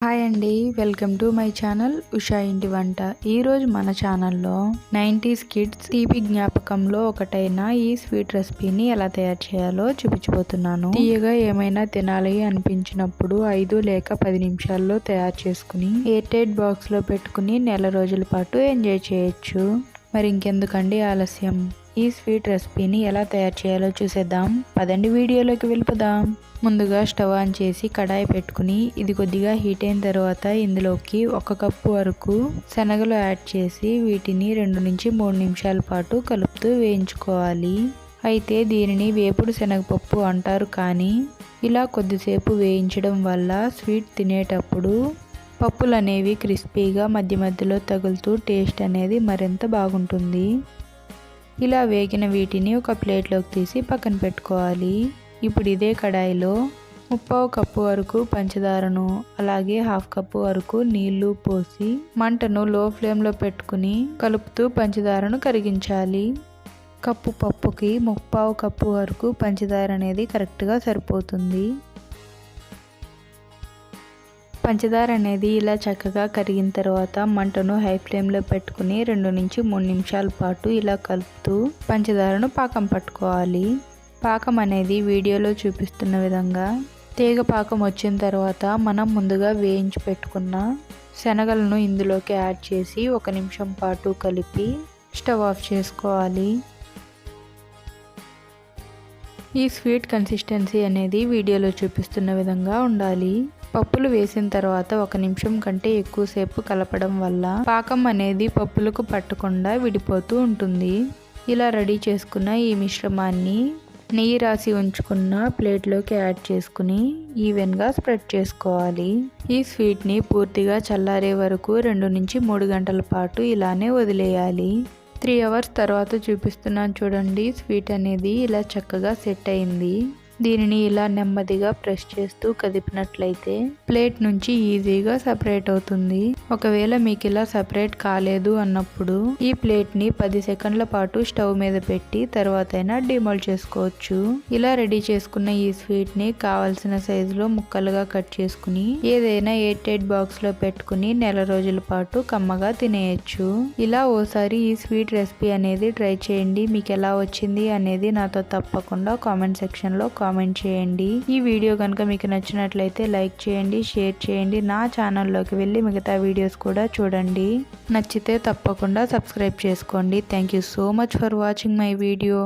Hi అండి, welcome to my channel Usha ఇంటి వంట. ఈరోజు మన ఛానల్లో 90's కిడ్స్ తీపి జ్ఞాపకంలో ఒకటైన ఈ స్వీట్ రెసిపీని ఎలా తయారు చేయాలో చూపించబోతున్నాను. తీయగా ఏమైనా తినాలి అనిపించినప్పుడు 5 లేక 10 నిమిషాల్లో తయారు చేసుకుని ఎయిర్ టైట్ బాక్స్లో పెట్టుకుని నెల రోజుల పాటు ఎంజాయ్ చేయొచ్చు. మరి ఇంకెందుకండి ఆలస్యం, ఈ స్వీట్ రెసిపీని ఎలా తయారు చేయాలో చూసేద్దాం. పదండి వీడియోలోకి వెళ్ళిపోదాం. ముందుగా స్టవ్ ఆన్ చేసి కడాయి పెట్టుకుని ఇది కొద్దిగా హీట్ అయిన తర్వాత ఇందులోకి 1 కప్పు వరకు శనగలు యాడ్ చేసి వీటిని 2 నుంచి 3 నిమిషాల పాటు కలుపుతూ వేయించుకోవాలి. అయితే దీనిని వేపుడు శనగపప్పు అంటారు, కానీ ఇలా కొద్దిసేపు వేయించడం వల్ల స్వీట్ తినేటప్పుడు పప్పులు అనేవి క్రిస్పీగా మధ్య మధ్యలో తగులుతూ టేస్ట్ అనేది మరింత బాగుంటుంది. ఇలా వేగిన వీటిని ఒక ప్లేట్లోకి తీసి పక్కన పెట్టుకోవాలి. ఇప్పుడు ఇదే కడాయిలో 1/2 కప్పు వరకు పంచదారను అలాగే 1/2 కప్పు వరకు నీళ్లు పోసి మంటను లో ఫ్లేమ్లో పెట్టుకుని కలుపుతూ పంచదారను కరిగించాలి. కప్పు పప్పుకి 1/2 కప్పు వరకు పంచదార అనేది కరెక్ట్గా సరిపోతుంది. పంచదార అనేది ఇలా చక్కగా కరిగిన తర్వాత మంటను హై ఫ్లేమ్లో పెట్టుకుని 2 నుంచి 3 నిమిషాల పాటు ఇలా కలుపుతూ పంచదారను పాకం పట్టుకోవాలి. పాకం అనేది వీడియోలో చూపిస్తున్న విధంగా తీగ పాకం వచ్చిన తర్వాత మనం ముందుగా వేయించి పెట్టుకున్న శనగలను ఇందులోకి యాడ్ చేసి 1 నిమిషం పాటు కలిపి స్టవ్ ఆఫ్ చేసుకోవాలి. ఈ స్వీట్ కన్సిస్టెన్సీ అనేది వీడియోలో చూపిస్తున్న విధంగా ఉండాలి. పప్పులు వేసిన తర్వాత 1 నిమిషం కంటే ఎక్కువసేపు కలపడం వల్ల పాకం అనేది పప్పులకు పట్టకుండా విడిపోతూ ఉంటుంది. ఇలా రెడీ చేసుకున్న ఈ మిశ్రమాన్ని నెయ్యి రాసి ఉంచుకున్న ప్లేట్లోకి యాడ్ చేసుకుని ఈవెన్గా స్ప్రెడ్ చేసుకోవాలి. ఈ స్వీట్ని పూర్తిగా చల్లారే వరకు 2 నుంచి 3 గంటల పాటు ఇలానే వదిలేయాలి. 3 అవర్స్ తర్వాత చూపిస్తున్నాను చూడండి, స్వీట్ అనేది ఇలా చక్కగా సెట్ అయింది. దీనిని ఇలా నెమ్మదిగా ప్రెస్ చేస్తూ కదిపినట్లయితే ప్లేట్ నుంచి ఈజీగా సపరేట్ అవుతుంది. ఒకవేళ మీకు ఇలా సపరేట్ కాలేదు అన్నప్పుడు ఈ ప్లేట్ని 10 సెకండ్ల పాటు స్టవ్ మీద పెట్టి తర్వాత అయినా డిమోల్డ్ చేసుకోవచ్చు. ఇలా రెడీ చేసుకున్న ఈ స్వీట్ని కావాల్సిన సైజులో ముక్కలుగా కట్ చేసుకుని ఏదైనా ఎయిర్ టైట్ బాక్స్లో పెట్టుకుని నెల రోజుల పాటు కమ్మగా తినేయచ్చు. ఇలా ఓసారి ఈ స్వీట్ రెసిపీ అనేది ట్రై చేయండి. మీకు ఎలా వచ్చింది అనేది నాతో తప్పకుండా కామెంట్ సెక్షన్లో కామెంట్ చేయండి. ఈ వీడియో కనుక మీకు నచ్చినట్లయితే లైక్ చేయండి, షేర్ చేయండి. నా ఛానల్లోకి వెళ్ళి మిగతా వీడియోస్ కూడా చూడండి. నచ్చితే తప్పకుండా సబ్స్క్రైబ్ చేసుకోండి. Thank you so much for watching my video.